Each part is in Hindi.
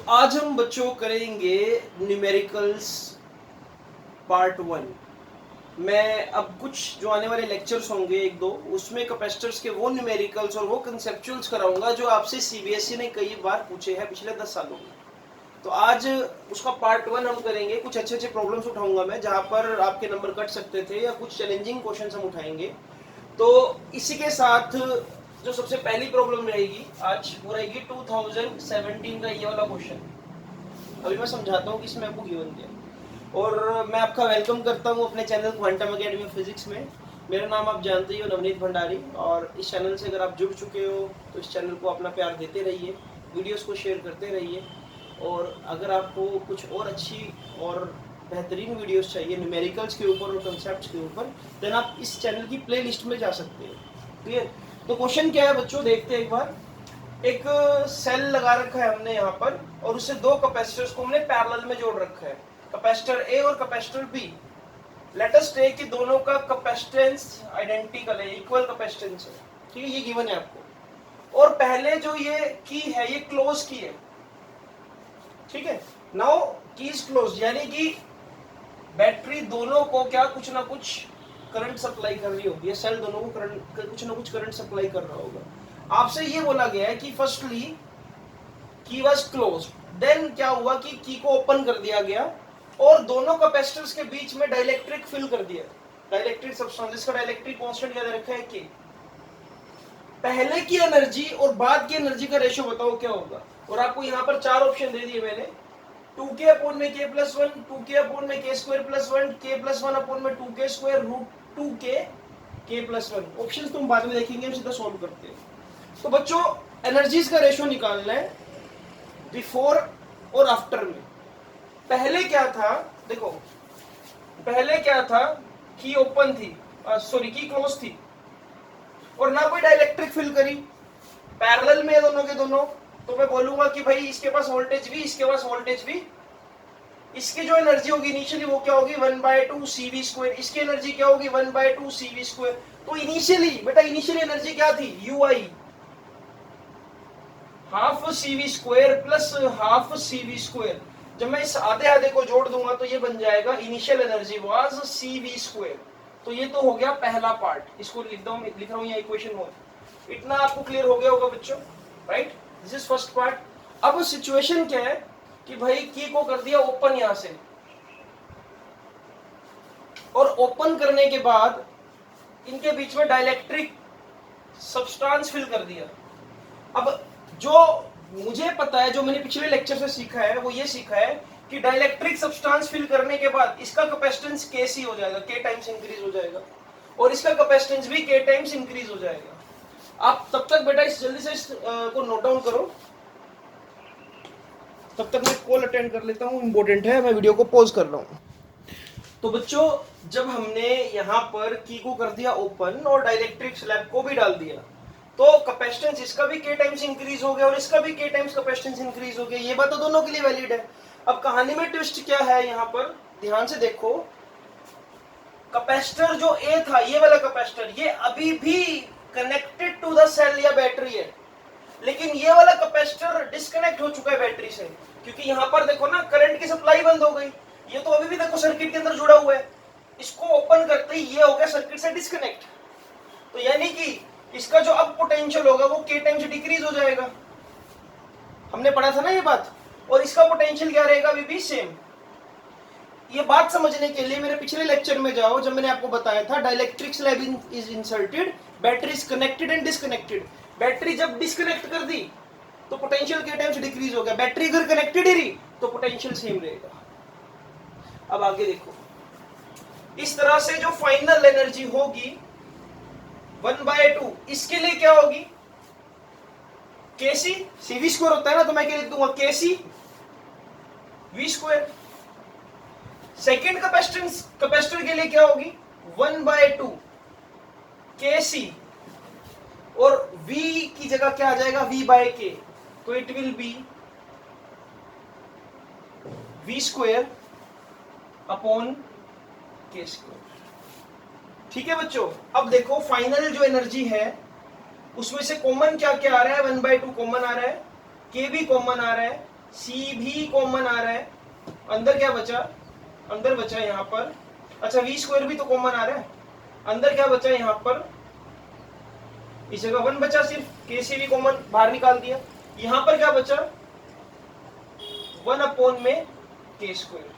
आज हम बच्चों करेंगे न्यूमेरिकल्स पार्ट 1। मैं अब कुछ जो आने वाले लेक्चर्स होंगे एक दो, उसमें कैपेसिटर्स के वो न्यूमेरिकल्स और वो कंसेप्चुअल्स कराऊंगा जो आपसे सीबीएसई ने कई बार पूछे हैं पिछले 10 सालों में। तो आज उसका पार्ट 1 हम करेंगे। कुछ अच्छे अच्छे प्रॉब्लम्स उठाऊंगा मैं जहां पर आपके नंबर कट सकते थे, या कुछ चैलेंजिंग क्वेश्चंस हम उठाएंगे। तो इसी के साथ जो सबसे पहली प्रॉब्लम रहेगी आज, वो रहेगी 2017 का ये वाला क्वेश्चन। अभी मैं समझाता हूँ कि इसमें आपको गिवन दिया। और मैं आपका वेलकम करता हूँ अपने channel quantum academy of physics में। मेरा नाम आप जानते ही हो, नवनीत भंडारी। और इस चैनल से अगर आप जुड़ चुके हो तो इस चैनल को अपना प्यार देते रहिए, वीडियोस को शेयर करते रहिए। और अगर आपको कुछ और अच्छी और बेहतरीन वीडियोस चाहिए न्यूमेरिकल्स के ऊपर और कंसेप्ट्स के ऊपर, देन आप इस चैनल की प्ले लिस्ट में जा सकते हैं। क्लियर? तो क्वेश्चन क्या है बच्चों, देखते हैं एक बार। एक सेल लगा रखा है हमने यहाँ पर, और उससे दो कैपेसिटर्स को हमने पैरेलल में जोड़ रखा है, कैपेसिटर ए और capacitor B. Let us take कि दोनों का कैपेसिटेंस आइडेंटिकल है, इक्वल कैपेसिटेंस है। ठीक है, ये गिवन है आपको। और पहले जो ये की है ये क्लोज की है। ठीक है, नाउ की इज क्लोज, यानी कि बैटरी दोनों को क्या कुछ ना कुछ करंट सप्लाई कर रही होगी। ये सेल दोनों को करंट, कुछ ना कुछ करंट सप्लाई कर रहा होगा। आपसे ये बोला गया है कि फर्स्टली की वाज क्लोज, देन क्या हुआ कि की को ओपन कर दिया गया और दोनों कैपेसिटर्स के बीच में डाइलेक्ट्रिक फिल कर दिया। डाइलेक्ट्रिक सब्सटेंस, जिसका डाइलेक्ट्रिक कांस्टेंट याद रखा है के। पहले की एनर्जी और बाद की एनर्जी का रेशियो बताओ क्या होगा। और आपको यहाँ पर चार ऑप्शन दे दिए मैंने। 2k अपॉन में k प्लस 1, 2k अपॉन में k square plus 1, k plus 1 upon में 2k square root 2k k plus 1। Options तुम बाद में देखेंगे, हम सीधा सॉल्व करते हैं। तो बच्चों एनर्जीज का रेशियो निकालना है बिफोर और आफ्टर में। पहले क्या था, देखो पहले क्या था, की ओपन थी, सॉरी की क्लोज थी, और ना कोई डाइलेक्ट्रिक फिल करी, पैरेलल में दोनों के दोनों। तो मैं बोलूंगा कि भाई इसके पास वोल्टेज भी, इसके पास वोल्टेज भी। इसकी जो एनर्जी होगी इनिशियली वो क्या होगी, 1/2 CV स्क्वायर। इसकी एनर्जी क्या होगी, 1/2 CV स्क्वायर। तो इनिशियली बेटा, इनिशियली एनर्जी क्या थी, UI, half CV square plus half CV square. जब मैं इस आधे आधे को जोड़ दूंगा तो ये बन जाएगा initial energy was CV square. तो ये तो हो गया पहला पार्ट। इसको लिख रहा हूं यहाँ इक्वेशन में। इतना आपको क्लियर हो गया होगा बच्चों, right? This is first part. अब सिचुएशन क्या है कि भाई की को कर दिया ओपन यहां से, और ओपन करने के बाद इनके बीच में डाइलेक्ट्रिक सब्सटेंस फिल कर दिया। अब जो मुझे पता है, जो मैंने पिछले लेक्चर से सीखा है, वो ये सीखा है कि डाइलेक्ट्रिक सब्सटेंस फिल करने के बाद इसका कैपेसिटेंस Kc हो जाएगा, K टाइम्स इंक्रीज हो जाएगा, और इसका कैपेसिटेंस भी K टाइम्स इंक्रीज हो जाएगा। आप तब तक बेटा इस जल्दी से इस को नोट डाउन करो, तब तक मैं कॉल अटेंड कर लेता हूँ, इंपॉर्टेंट है। मैं वीडियो को पॉज कर रहा हूँ। तो बच्चों जब हमने यहाँ पर की को कर दिया ओपन और डाइलेक्ट्रिक स्लैब को भी डाल दिया, तो कैपेसिटेंस इसका भी K टाइम्स इंक्रीज हो गया और इसका भी K टाइम्स कैपेसिटेंस इंक्रीज हो गया। ये बात तो दोनों के लिए वैलिड है। अब कहानी में ट्विस्ट क्या है, यहाँ पर ध्यान से देखो। कैपेसिटर जो ए था, ये वाला कैपेसिटर, ये अभी भी कनेक्टेड टू द सेल या बैटरी है, लेकिन ये वाला कैपेसिटर डिस्कनेक्ट हो चुका है बैटरी से, क्योंकि यहाँ पर देखो ना करंट की सप्लाई बंद हो गई। ये तो अभी भी देखो सर्किट के अंदर जुड़ा हुआ है। इसको ओपन करते ही ये हो गया सर्किट से डिस्कनेक्ट। तो यानी कि इसका जो अब पोटेंशियल होगा वो K टाइम्स डिक्रीज हो जाएगा। हमने पढ़ा था ना ये बात। और इसका पोटेंशियल क्या रहेगा, अभी भी सेम। ये बात समझने के लिए मेरे पिछले लेक्चर में जाओ, जब मैंने आपको बताया था dielectric slab is inserted, battery is connected and disconnected. Battery जब डिस्कनेक्ट कर दी तो पोटेंशियल K टाइम्स डिक्रीज हो गया। बैटरी अगर कनेक्टेड ही रही तो पोटेंशियल सेम रहेगा। अब आगे देखो, इस तरह से जो फाइनल एनर्जी होगी 1/2, इसके लिए क्या होगी, Kc, CV स्क्वायर होता है ना, तो मैं क्या लिख दूंगा, Kc V square. Second capacitor के लिए क्या होगी, 1/2 Kc, और V की जगह क्या आ जाएगा, V/K। तो it will be V square upon K square. ठीक है बच्चों, अब देखो फाइनल जो एनर्जी है उसमें से कॉमन क्या क्या आ रहा है, 1/2 कॉमन आ रहा है, K भी कॉमन आ रहा है, सी भी कॉमन आ रहा है, अंदर क्या बचा, अंदर बचा यहाँ पर, अच्छा वी स्क्वायर भी तो कॉमन आ रहा है, अंदर क्या बचा यहाँ पर, इस जगह 1 बचा सिर्फ, के सी भी कॉमन बाहर निकाल दिया, यहाँ पर क्या बचा 1 अपॉन में के स्क्वायर,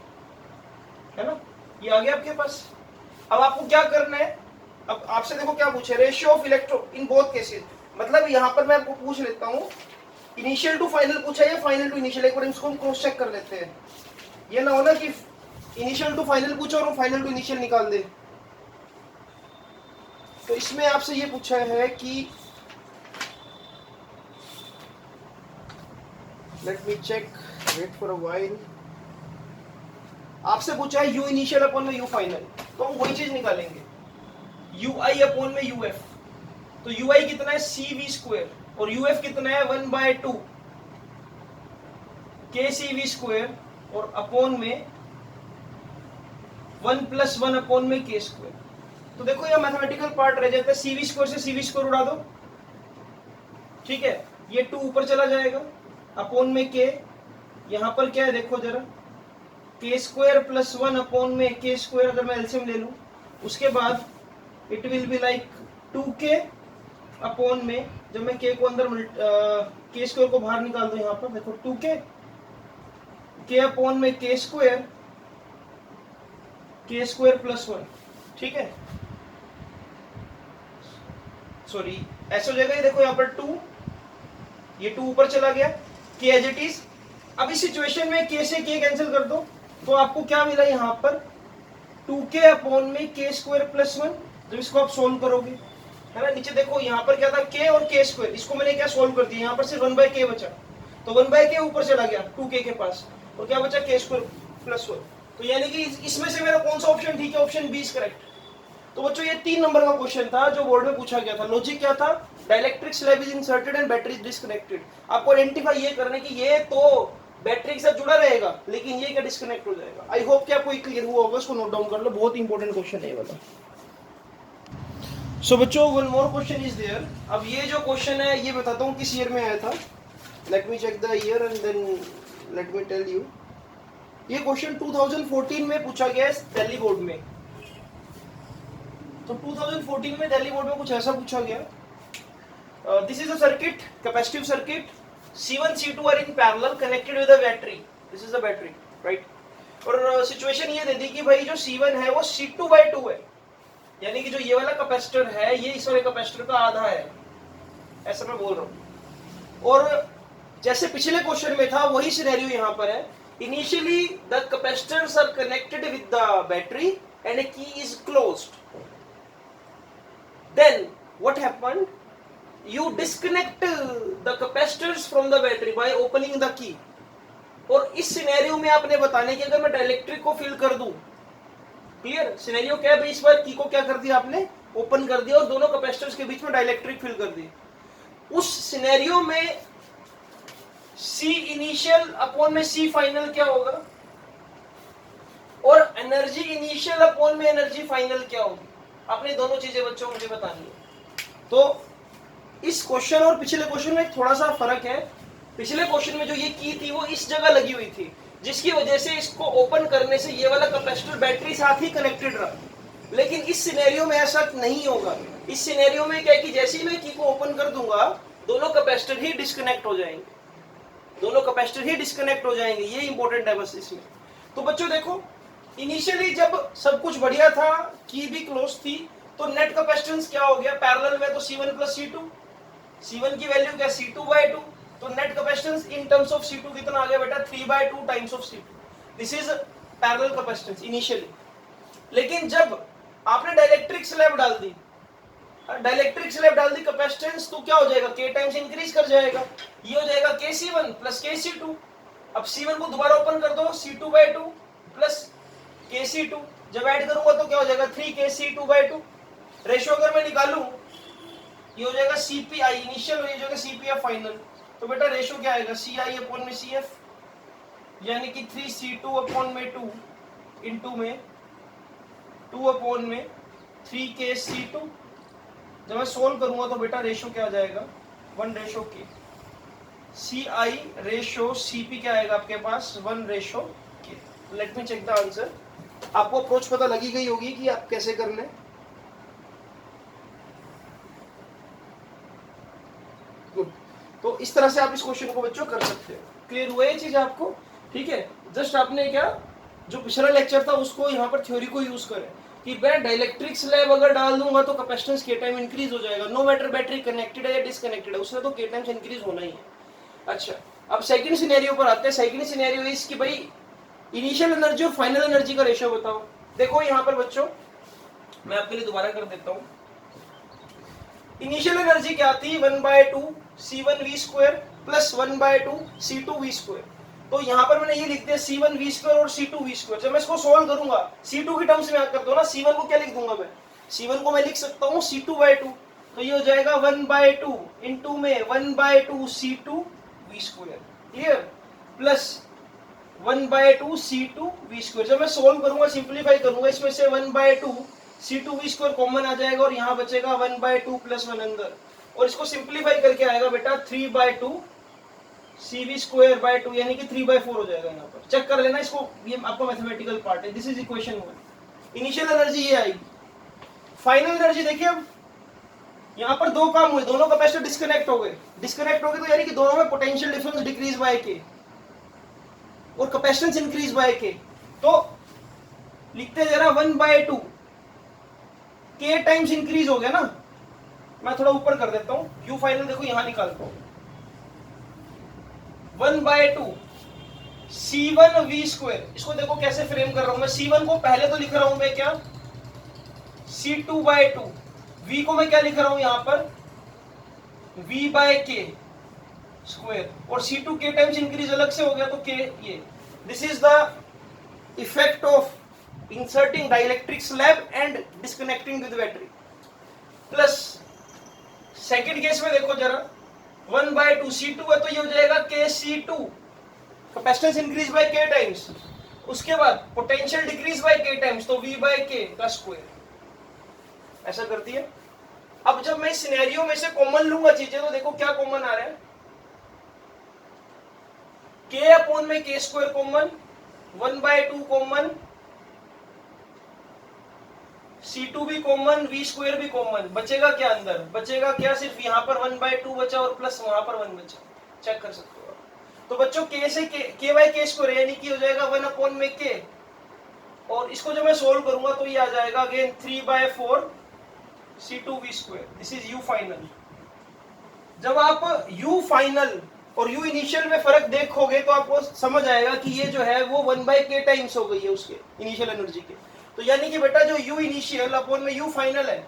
है ना, ये आ गया आपके पास। अब आपको क्या करना है, अब आपसे देखो क्या पूछे, ratio of electron in both cases, मतलब यहाँ पर मैं आपको पूछ लेता हूँ, इनिशियल टू फाइनल पूछा है या फाइनल टू इनिशियल, एक बार इसको हम क्रॉस चेक कर लेते हैं, ये ना हो ना कि इनिशियल टू फाइनल पूछा और फाइनल टू इनिशियल निकाल दे। तो इसमें आपसे ये पूछा है कि let me check, wait for a while, आपसे पूछा है यू इनिशियल अपॉन में यू फाइनल, तो हम वही चीज निकालेंगे, यू आई अपॉन में यू एफ, तो यू आई कितना है सी वी स्क्वायर और यू एफ कितना है 1/2 के सी वी स्क्वायर और अपॉन में 1 + 1 अपॉन में के स्क्वायर। तो देखो ये मैथमेटिकल पार्ट रह जाता है, सी वी स्क्वायर से सी वी स्क्वायर उड़ा दो, ठीक है, ये 2 ऊपर चला जाएगा अपॉन में के, यहां पर क्या है देखो जरा, के स्क्वायर प्लस 1 अपॉन में के स्क्वायर, अगर मैं एलसीएम ले लूं उसके बाद it will be like 2k upon में, जब मैं के को अंदर के स्क्वायर को बाहर निकाल दूं यहाँ पर देखो 2k के अपॉन में के स्क्वायर प्लस 1, ठीक है, सॉरी ऐसा हो जाएगा, ये देखो यहाँ पर 2, ये 2 ऊपर चला गया, के एज इट इज। अब इस सिचुएशन में के से के कैंसिल कर दो, तो आपको क्या मिला यहाँ पर 2k अपॉन में के स्क्वायर प्लस 1, जब इसको आप सोल्व करोगे, है ना, नीचे देखो यहाँ पर क्या था k और के स्क्वायर, इसको मैंने क्या सोल्व कर दिया, यहाँ पर सिर्फ 1/k बचा, तो 1/k ऊपर चला गया 2k के पास, और क्या बचा के स्क्वायर प्लस 1, तो यानी कि इसमें से मेरा कौन सा ऑप्शन ठीक है, ऑप्शन बी इज करेक्ट। तो बच्चों ये 3 नंबर का क्वेश्चन था जो बोर्ड में पूछा गया था। लॉजिक क्या था, dielectric slab is inserted and battery is disconnected, आपको आइडेंटिफाई ये करना है कि ये तो बैटरी के साथ जुड़ा रहेगा लेकिन ये क्या डिस्कनेक्ट हो जाएगा। आई होप कि आपको क्लियर हुआ होगा, इसको नोट डाउन कर लो, बहुत इंपॉर्टेंट क्वेश्चन है ये वाला। सो बच्चों one more question is there. अब ये जो क्वेश्चन है ये बताता हूँ किस ईयर में आया था, let me check the year and then let me tell you. ये क्वेश्चन 2014 में पूछा गया है दिल्ली बोर्ड में। तो 2014 में दिल्ली बोर्ड में कुछ ऐसा पूछा गया, this is a circuit, capacitive circuit, C1 C2 are in parallel connected with a battery, this is a battery, right. और सिचुएशन ये दे दी कि भाई जो C1 है वो C2/2 है, यानी कि जो ये वाला कैपेसिटर है ये इस वाले कैपेसिटर का आधा है, ऐसा मैं बोल रहा हूँ। और जैसे पिछले क्वेश्चन में था वही सिनेरियो यहाँ पर है, initially the capacitors are connected with the battery and a key is closed. Then what happened? You disconnect the capacitors from the battery by opening the key. और इस सिनेरियो में आपने बताने कि अगर मैं डाइलेक्ट्रिक को फिल कर दूं, क्लियर सिनेरियो क्या है, इस बार की को क्या कर दिया आपने, ओपन कर दिया और दोनों कैपेसिटर्स के बीच में डाइलेक्ट्रिक फिल कर दी। उस सिनेरियो में C इनिशियल अपॉन में C फाइनल क्या होगा, और एनर्जी इनिशियल अपॉन में एनर्जी फाइनल क्या होगी, आपने दोनों चीजें बच्चों मुझे बतानी है। तो इस क्वेश्चन और पिछले क्वेश्चन में थोड़ा सा फर्क है, पिछले क्वेश्चन में जो ये की थी वो इस जगह लगी हुई थी, जिसकी वजह से इसको ओपन करने से ये वाला कैपेसिटर बैटरी साथ ही कनेक्टेड रहा, लेकिन इस सिनेरियो में ऐसा नहीं होगा। इस सिनेरियो में क्या है कि जैसे ही मैं की को ओपन कर दूंगा दोनों कैपेसिटर ही डिस्कनेक्ट हो जाएंगे, दोनों कैपेसिटर ही डिस्कनेक्ट हो जाएंगे, ये इंपॉर्टेंट है बस इसमें। तो बच्चों देखो इनिशियली जब सब कुछ बढ़िया था, की भी क्लोज थी, तो नेट कैपेसिटेंस क्या हो गया, पैरेलल में तो C1 + C2, C1 की वैल्यू क्या C2/2, तो net capacitance in terms of C2 कितना आ गया बेटा 3/2 times of C2, this is parallel capacitance initially. लेकिन जब आपने डाइलेक्ट्रिक स्लैब डाल दी, कैपेसिटेंस तो क्या हो जाएगा, K टाइम्स इंक्रीज कर जाएगा, ये हो जाएगा Kc1 + Kc2। अब C1 को दोबारा ओपन कर दो, C2/2 + Kc2, जब ऐड करूंगा तो क्या हो जाएगा 3Kc2/2। रेशियो अगर मैं निकालूं ये हो जाएगा CPI इनिशियल, हो जाएगा CPF फाइनल, तो बेटा रेशियो क्या आएगा CI अपॉन में CF, यानी कि 3C2 अपॉन में 2 इनटू में 2 अपॉन में 3Kc2। जब मैं सोल्व करूंगा तो बेटा रेशियो क्या आ जाएगा 1:K, सी आई रेशो सी पी क्या आएगा आपके पास 1:k। Let me check the answer. आपको अप्रोच पता लगी गई होगी कि आप कैसे करना है। गुड। तो इस तरह से आप इस क्वेश्चन को बच्चों कर सकते हो। क्लियर हुआ ये चीज आपको? ठीक है, जस्ट आपने क्या जो पिछला लेक्चर था उसको यहाँ पर थ्योरी को यूज करें कि मैं डाइलेक्ट्रिक स्लैब अगर डाल दूंगा तो कैपेसिटेंस के टाइम इंक्रीज हो जाएगा, नो मैटर बैटरी कनेक्टेड है या डिसकनेक्टेड है, उससे तो के टाइम्स इंक्रीज होना ही है। अच्छा, अब सेकंड सिनेरियो पर आते हैं। सेकंड सिनेरियो इज कि भाई इनिशियल एनर्जी और फाइनल एनर्जी का रेशियो बताओ। देखो यहाँ पर बच्चों मैं आपके लिए दोबारा कर देता हूँ। इनिशियल एनर्जी क्या थी 1/2 c1v² प्लस 1/2 c2v²। तो यहाँ पर मैंने ये लिख दिया c1v² और c2v²। जब मैं इसको सोल्व करूंगा c2 की टर्म्स में कर दो ना, c1 को क्या लिख दूंगा मैं, c1 को मैं लिख सकता हूँ c2/2। तो ये हो जाएगा 1/2 इंटू में 1/2 c2v², क्लियर, प्लस 1/2 c2v²। जब मैं सोल्व करूंगा सिंप्लीफाई करूंगा इसमें से 1/2 c2v² कॉमन आ जाएगा और यहाँ बचेगा 1/2 प्लस 1 अंदर, और इसको सिंप्लीफाई करके आएगा बेटा 3/2 cv²/2 यानी कि 3/4 हो जाएगा। यहाँ पर चेक कर लेना इसको, ये आपका मैथमेटिकल पार्ट है। This is equation 1। Initial energy ये आएगी। फाइनल एनर्जी देखिए, अब यहाँ पर दो काम हुए, दोनों कैपेसिटर डिस्कनेक्ट हो गए। डिस्कनेक्ट हो गए तो यानी कि दोनों में पोटेंशियल डिफरेंस डिक्रीज बाय के और कैपेसिटेंस इंक्रीज बाय के। तो लिखते जरा 1/2 के टाइम्स इंक्रीज हो गया ना। मैं थोड़ा ऊपर कर देता हूं, यू फाइनल देखो यहां निकालता हूं 1/2 c1v²। इसको देखो कैसे फ्रेम कर रहा हूं मैं। c1 को पहले तो लिख रहा हूं मैं क्या c2/2, v को मैं क्या लिख रहा हूं यहां पर v/k स्क्वायर, और c2 k टाइम्स इंक्रीज अलग से हो गया तो k ये। This is the effect of inserting dielectric slab and disconnecting with battery. Plus second case में देखो जरा 1/2 c2 है तो ये हो जाएगा kc2, capacitance increase by k times, उसके बाद potential decrease by k times, तो v/k का स्क्वायर। ऐसा करती है। अब जब मैं सिनेरियो में से कॉमन लूंगा चीजें तो देखो क्या कॉमन आ रहा है, k/k² कॉमन, 1/2 कॉमन, c2 भी कॉमन, v² भी कॉमन। बचेगा क्या अंदर, बचेगा क्या, सिर्फ यहाँ पर 1/2 बचा और प्लस वहां पर 1 बचा। चेक कर सकते हो आप। तो बच्चों k से k/k² यानी कि हो जाएगा 1/k, और इसको जब मैं सोल्व करूंगा तो ये आ जाएगा again 3/4 c2v²। This is u final. जब आप u फाइनल और u इनिशियल में फर्क देखोगे तो आपको समझ आएगा कि ये जो है वो 1/k टाइम्स हो गई है उसके इनिशियल एनर्जी के। तो यानी कि बेटा जो u इनिशियल अपॉन में u फाइनल है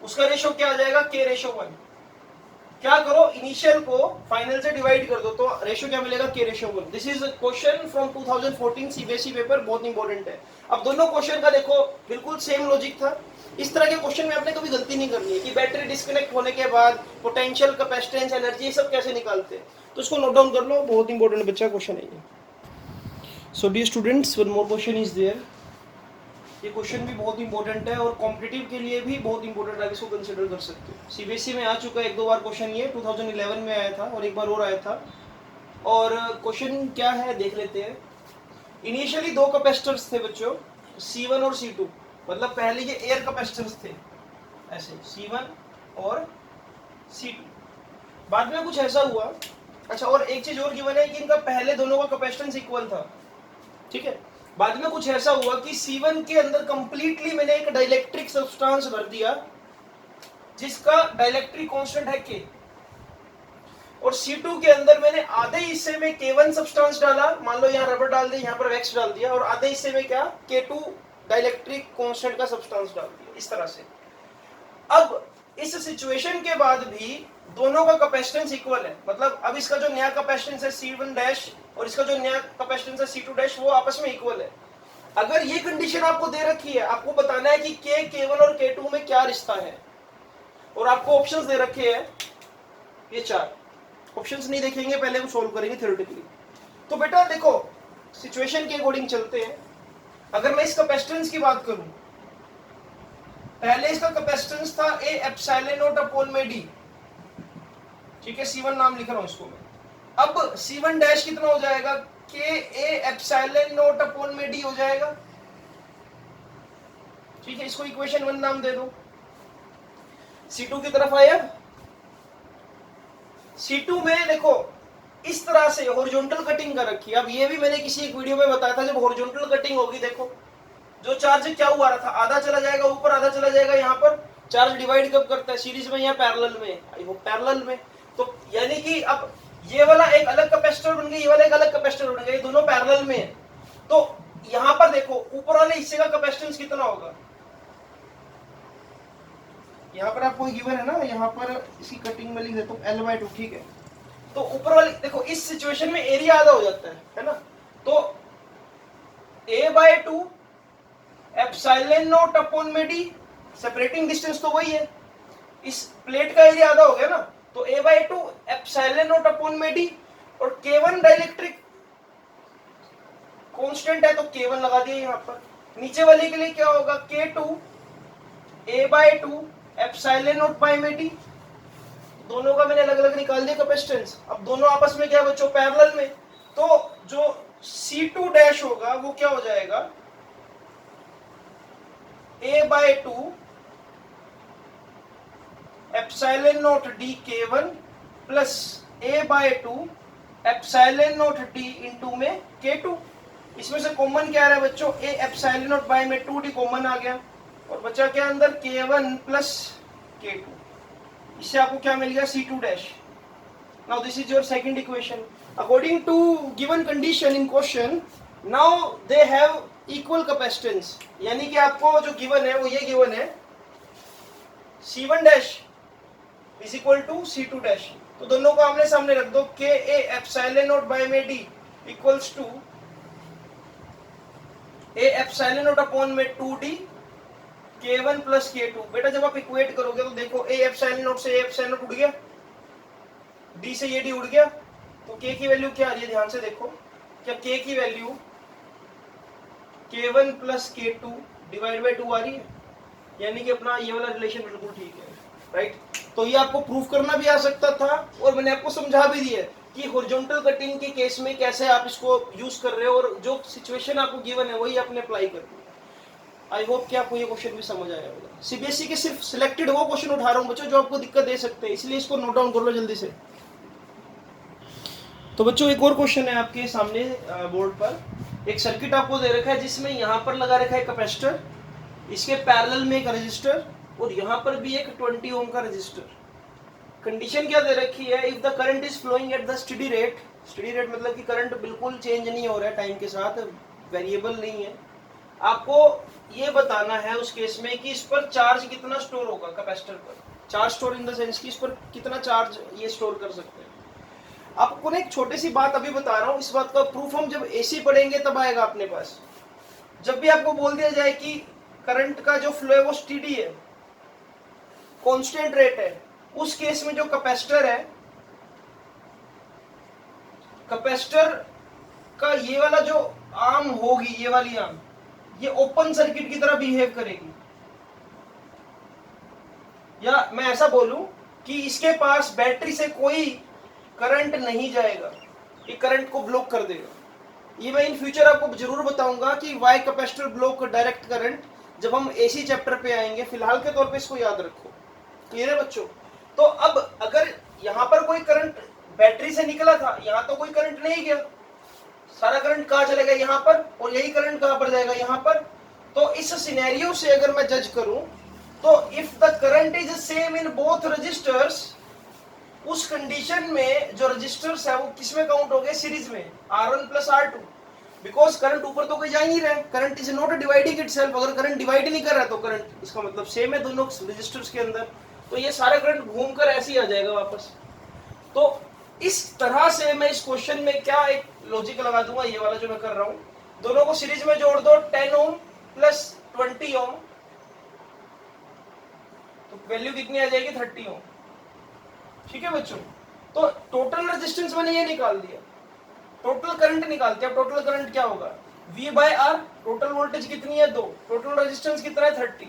उसका रेशो क्या आ जाएगा k/1। क्या करो, इनिशियल को फाइनल से डिवाइड कर दो तो रेशो क्या मिलेगा k/1। This is question from 2014 CBSE paper, बहुत इंपॉर्टेंट है। अब दोनों क्वेश्चन का देखो बिल्कुल सेम लॉजिक था। इस तरह के क्वेश्चन में आपने कभी गलती नहीं करनी है कि बैटरी डिस्कनेक्ट होने के बाद पोटेंशियल, कैपेसिटेंस, एनर्जी ये सब कैसे निकालते हैं। तो इसको नोट डाउन कर लो, बहुत इंपॉर्टेंट बच्चा क्वेश्चन है ये। So dear students, one more question is there. ये क्वेश्चन भी बहुत इंपॉर्टेंट है और कॉम्पिटिटिव के लिए भी बहुत इंपॉर्टेंट है, इसको कंसीडर कर सकते हो। सीबीएसई में आ चुका है एक दो बार क्वेश्चन, ये 2011 में आया था और एक बार और आया था। और क्वेश्चन क्या है देख लेते हैं। इनिशियली दो कैपेसिटर्स थे बच्चों, C1 और C2, मतलब पहले ये एयर कैपेसिटर्स थे ऐसे C1 और C2। बाद में कुछ ऐसा हुआ, अच्छा और एक चीज और गिवन है कि इनका पहले दोनों का कैपेसिटेंस इक्वल था, ठीक है। बाद में कुछ ऐसा हुआ कि C1 के अंदर कंप्लीटली मैंने एक डाइलेक्ट्रिक सब्सटेंस भर दिया जिसका डाइलेक्ट्रिक कांस्टेंट है K, और C2 के अंदर मैंने आधे हिस्से में K1 सब्सटेंस डाला, मान लो यहाँ रबर डाल दिया, यहाँ पर वैक्स डाल दिया, और आधे हिस्से में क्या K2 डाइलेक्ट्रिक कांस्टेंट का सब्सटेंस डाल दिया, इस तरह से। अब इस सिचुएशन के बाद भी दोनों का कैपेसिटेंस इक्वल है, मतलब अब इसका जो नया कैपेसिटेंस है C1' और इसका जो नया कैपेसिटेंस है C2' वो आपस में इक्वल है। अगर ये कंडीशन आपको दे रखी है, आपको बताना है कि K, K1 और K2 में क्या रिश्ता है, और आपको ऑप्शंस दे रखे हैं ये चार। ऑप्शंस नहीं देखेंगे, पहले हम सोल्व करेंगे थ्योरेटिकली। तो बेटा देखो सिचुएशन के अकॉर्डिंग चलते हैं। अगर मैं इस कैपेसिटेंस की बात करूं, पहले इसका कैपेसिटेंस था A ε0/d, ठीक है, C1 नाम लिख रहा हूं इसको मैं। अब C1 डैश कितना हो जाएगा, के ए एप्सिलॉन नॉट अपॉन में डी हो जाएगा। ठीक है, इसको इक्वेशन 1 नाम दे दो। C2 की तरफ आया। C2 में देखो इस तरह से हॉरिजॉन्टल कटिंग कर रखी है। अब ये भी मैंने किसी एक वीडियो में बताया था, जब हॉरिजॉन्टल कटिंग होगी देखो जो चार्ज क्या हुआ रहा था, आधा चला जाएगा ऊपर, आधा चला जाएगा यहाँ पर। चार्ज डिवाइड कब करता है, सीरीज में या पैरेलल में, आई होप पैरेलल में। तो यानी कि अब ये वाला एक अलग कैपेसिटर बन गया, ये वाला एक अलग कैपेसिटर बन गया, ये दोनों पैरेलल में है। तो यहाँ पर देखो ऊपर वाले हिस्से का कैपेसिटेंस कितना होगा, यहाँ पर आपको गिवन है ना, यहाँ पर इसकी कटिंग में लिख देता हूँ L/2, ठीक है। तो ऊपर वाली देखो इस सिचुएशन में एरिया आधा हो जाता है ना। तो A/2 एप्सिलॉन नॉट अपॉन में डी, सेपरेटिंग डिस्टेंस तो वही है, इस प्लेट का एरिया आधा हो गया ना। तो A/2 एप्सिलॉन नॉट अपॉन में डी, और K1 डाइलेक्ट्रिक कांस्टेंट है तो K1 लगा दिया यहाँ पर। नीचे वाले के लिए क्या होगा, K2 A/2 epsilon not by में डी। दोनों का मैंने अलग अलग निकाल दिया कैपेसिटेंस। अब दोनों आपस में क्या बच्चों, पैरेलल में। तो जो C2 डैश होगा वो क्या हो जाएगा, A/2 epsilon not D K1 plus A/2 epsilon not D into में K2। इसमें से कॉमन क्या आ रहा है बच्चों, A एप्सिलॉन नॉट बाय में 2D कॉमन आ गया, और बचा क्या अंदर, K1 प्लस K2। इससे आपको क्या मिल गया, C2 dash. Now this is your second equation. According to given condition in question, now they have equal capacitance, यानी कि आपको जो गिवन है वो ये गिवन है, C1 dash is equal to C2 dash. तो दोनों को आमने सामने रख दो, K A epsilon not by में D equals to A epsilon not upon में 2D K1 प्लस K2। बेटा जब आप इक्वेट करोगे तो देखो ए एप्सिलॉन नॉट से ए एप्सिलॉन नॉट उड़ गया, डी से ये डी उड़ गया, तो K की वैल्यू क्या आ रही है, ध्यान से देखो। क्या K की value K1 plus K2 divide by 2 आ रही है, यानी कि अपना ये वाला रिलेशन बिल्कुल ठीक है, राइट। तो ये आपको प्रूफ करना भी आ सकता था, और मैंने आपको समझा भी दिया कि हॉरिजॉन्टल कटिंग के केस में कैसे आप इसको यूज कर रहे हो, और जो सिचुएशन आपको गिवन है वही आपने अप्लाई कर दिया। आई होप कि आपको ये क्वेश्चन भी समझ आया होगा। सीबीएसई के सिर्फ सिलेक्टेड वो क्वेश्चन उठा रहा हूँ बच्चों जो आपको दिक्कत दे सकते हैं, इसलिए इसको नोट डाउन कर लो जल्दी से। तो बच्चों एक और क्वेश्चन है आपके सामने बोर्ड पर। एक सर्किट आपको दे रखा है जिसमें यहाँ पर लगा रखा है कैपेसिटर, इसके पैरेलल में एक रजिस्टर, और यहाँ पर भी एक 20 ओम का रजिस्टर। कंडीशन क्या दे रखी है, if the current is flowing at the steady rate, steady rate मतलब कि करंट बिल्कुल चेंज नहीं हो रहा है टाइम के साथ, वेरिएबल नहीं है। आपको ये बताना है उस केस में कि इस पर चार्ज कितना स्टोर होगा, कैपेसिटर पर charge store in the sense कि इस पर कितना चार्ज ये स्टोर कर सकते हैं। आपको ना एक छोटी सी बात अभी बता रहा हूँ, इस बात का प्रूफ हम जब एसी पढ़ेंगे तब आएगा अपने पास। जब भी आपको बोल दिया जाए कि करंट का जो फ्लो है वो स्टेडी है, कांस्टेंट रेट है, उस केस में जो कैपेसिटर है, कैपेसिटर का ये वाला जो आर्म होगी, ये वाली आर्म, ये ओपन सर्किट की तरह बिहेव करेगी। या मैं ऐसा बोलूं कि इसके पास बैटरी से कोई करंट नहीं जाएगा, ये करंट को ब्लॉक कर देगा। ये मैं इन फ्यूचर आपको जरूर बताऊंगा कि why capacitor block direct current, जब हम एसी चैप्टर पे आएंगे। फिलहाल के तौर पे इसको याद रखो, क्लियर है बच्चों। तो अब अगर यहाँ पर कोई करंट बैटरी से निकला था, यहाँ तो कोई करंट नहीं गया, सारा करंट कहाँ चलेगा, यहाँ पर, और यही करंट कहाँ पर जाएगा, यहाँ पर। तो इस सिनेरियो से अगर मैं जज करूं तो if the current is same in both resistors, उस कंडीशन में जो रजिस्टर्स है वो किसमें काउंट हो गए, सीरीज में, R1 plus R2। Because current ऊपर तो कोई जा ही नहीं रहा है, current is not dividing itself. अगर करंट डिवाइड नहीं कर रहा है तो करंट इसका मतलब सेम है दोनों रजिस्टर्स के अंदर, तो ये सारा करंट घूमकर ऐसे ही आ जाएगा वापस। तो इस तरह से मैं इस क्वेश्चन में क्या एक लॉजिक लगा दूंगा, ये वाला जो मैं कर रहा हूं, दोनों को सीरीज में जोड़ दो, 10 ओम प्लस 20 ओम, तो वैल्यू कितनी आ जाएगी, 30 ओम। ठीक है बच्चों। तो टोटल रेजिस्टेंस मैंने ये निकाल दिया, टोटल करंट निकालते हैं। टोटल करंट क्या होगा, V/R, टोटल वोल्टेज कितनी है 2, टोटल रेजिस्टेंस कितना है 30।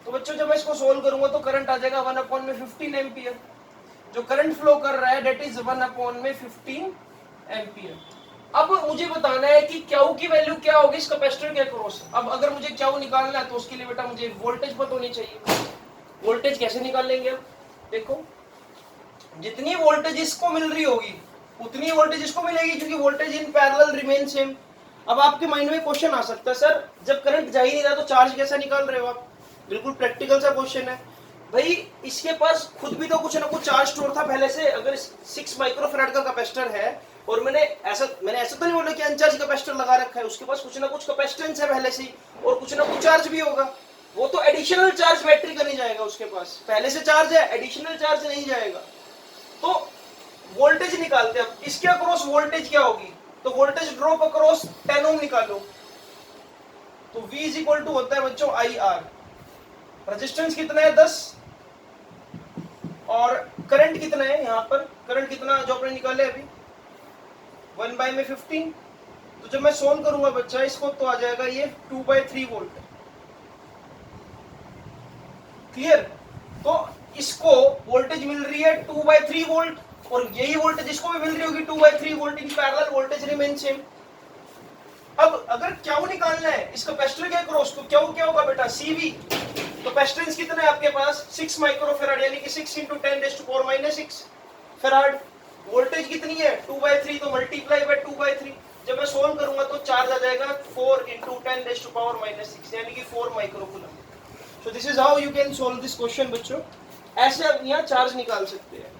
तो बच्चों जब मैं इसको सोल्व करूंगा तो करंट आ जाएगा 1/15 एम्पियर। जो करंट फ्लो कर रहा है डेट इज 1/15 एम्पियर। अब मुझे बताना है कि क्यू की वैल्यू क्या होगी इस कैपेसिटर के अक्रॉस। अब अगर मुझे क्यू निकालना है तो उसके लिए बेटा मुझे वोल्टेज पता होनी चाहिए। वोल्टेज कैसे निकाल लेंगे? अब देखो, जितनी वोल्टेज इसको मिल रही होगी उतनी वोल्टेज इसको मिलेगी, क्योंकि voltage in parallel remain same. अब आपके माइंड में क्वेश्चन आ सकता है, सर जब करंट जा ही नहीं रहा तो चार्ज कैसा निकाल रहे हो आप? बिल्कुल प्रैक्टिकल सा क्वेश्चन है भाई। इसके पास खुद भी तो कुछ ना कुछ चार्ज स्टोर था पहले से। अगर 6 माइक्रोफैराड का कैपेसिटर है और मैंने ऐसा तो नहीं बोला कि अनचार्ज कैपेसिटर लगा रखा है, उसके पास कुछ ना कुछ कैपेसिटेंस है पहले से और कुछ ना कुछ चार्ज भी होगा। वो तो एडिशनल चार्ज बैटरी का नहीं जाएगा, उसके पास पहले से चार्ज है, एडिशनल चार्ज नहीं जाएगा। तो वोल्टेज निकालते हैं। अब इसके अक्रॉस वोल्टेज क्या होगी? तो वोल्टेज ड्रॉप अक्रॉस 10 ओम निकालो। तो V इज इक्वल टू होता है बच्चों IR। रेजिस्टेंस कितना है? 10। और करंट कितना है यहाँ पर? करंट कितना जो आपने निकाले अभी? 1 बाय में 15। तो जब मैं सोल्व करूंगा बच्चा इसको तो आ जाएगा ये 2/3 वोल्ट। क्लियर? तो इसको वोल्टेज मिल रही है 2/3 वोल्ट और यही वोल्टेज इसको भी मिल रही होगी 2/3 volt. In parallel voltage remain same. अब अगर क्यू निकालना है इस कैपेसिटर के अक्रॉस तो क्यू क्या होगा बेटा? CV। कैपेसिटेंस कितना है आपके पास? 6 माइक्रोफैराड, यानी कि 6 × 10⁻⁶ फैराड। वोल्टेज कितनी है? 2/3, तो मल्टीप्लाई बाय 2/3। जब मैं सोल्व करूंगा तो चार्ज आ जाएगा 4 × 10⁻⁶, यानी कि 4 microcoulomb. So this is how you can solve this question बच्चों। ऐसे आप यहाँ चार्ज निकाल सकते हैं।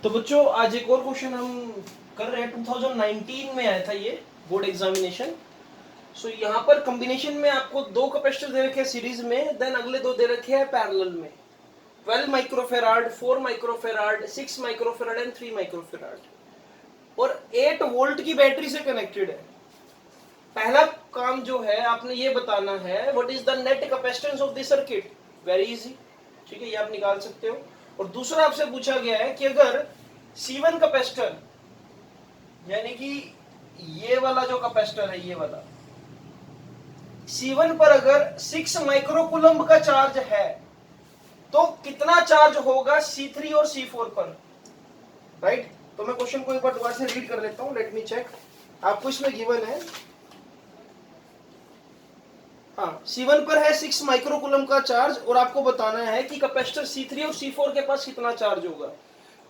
तो बच्चों आज एक और क्वेश्चन हम कर रहे हैं। 2019 में आया था ये बोर्ड एग्जामिनेशन। सो यहाँ पर कॉम्बिनेशन में आपको 2 कैपेसिटर दे रखे हैं सीरीज में, देन अगले 2 दे रखे हैं पैरेलल में। 12 microfarad, 4 microfarad, 6 microfarad and 3 microfarad और 8 वोल्ट की बैटरी से कनेक्टेड है। पहला काम जो है आपने ये बताना है what is the net capacitance of this circuit. Very easy, ठीक है, ये आप निकाल सकते हो। और दूसरा आपसे पूछा गया है कि अगर C1 कैपेसिटर, यानी कि ये वाला जो कैपेसिटर है ये वाला, C1 पर अगर 6 माइक्रोकूलम्ब का चार्ज है तो कितना चार्ज होगा C3 और C4 पर? राइट? तो मैं क्वेश्चन को एक बार दोबारा से रीड कर लेता हूं। Let me check. आपको इसमें गिवन है, हाँ, C1 पर है 6 माइक्रोकूलम का चार्ज और आपको बताना है कि कैपेसिटर C3 और C4 के पास कितना चार्ज होगा।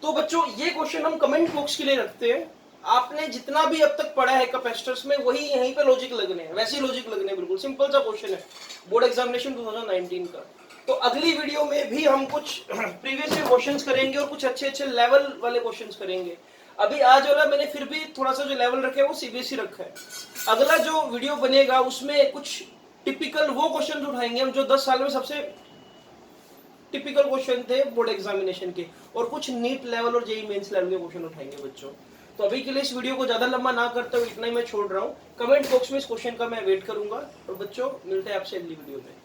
तो बच्चों ये क्वेश्चन हम कमेंट बॉक्स के लिए रखते हैं। आपने जितना भी अब तक पढ़ा है कैपेसिटर्स में वही यहीं पे लॉजिक लगने हैं, वैसे ही लॉजिक लगने हैं। बिल्कुल सिंपल सा क्वेश्चन है बोर्ड एग्जामिनेशन 2019 का। तो अगली वीडियो में भी हम कुछ प्रीवियस ईयर क्वेश्चंस करेंगे और कुछ अच्छे लेवल वाले क्वेश्चंस करेंगे। अभी आज वाला मैंने फिर भी थोड़ा सा जो लेवल रखे वो CBSE रखा है। अगला जो वीडियो बनेगा उसमें कुछ टिपिकल वो क्वेश्चन उठाएंगे हम जो 10 साल में सबसे टिपिकल क्वेश्चन थे बोर्ड एग्जामिनेशन के, और कुछ नीट लेवल और JEE मेंस लेवल के क्वेश्चन उठाएंगे बच्चों। तो अभी के लिए इस वीडियो को ज्यादा लंबा ना करते हुए इतना ही मैं छोड़ रहा हूँ। कमेंट बॉक्स में इस क्वेश्चन का मैं वेट करूंगा। और बच्चों मिलते हैं आपसे अगली वीडियो में।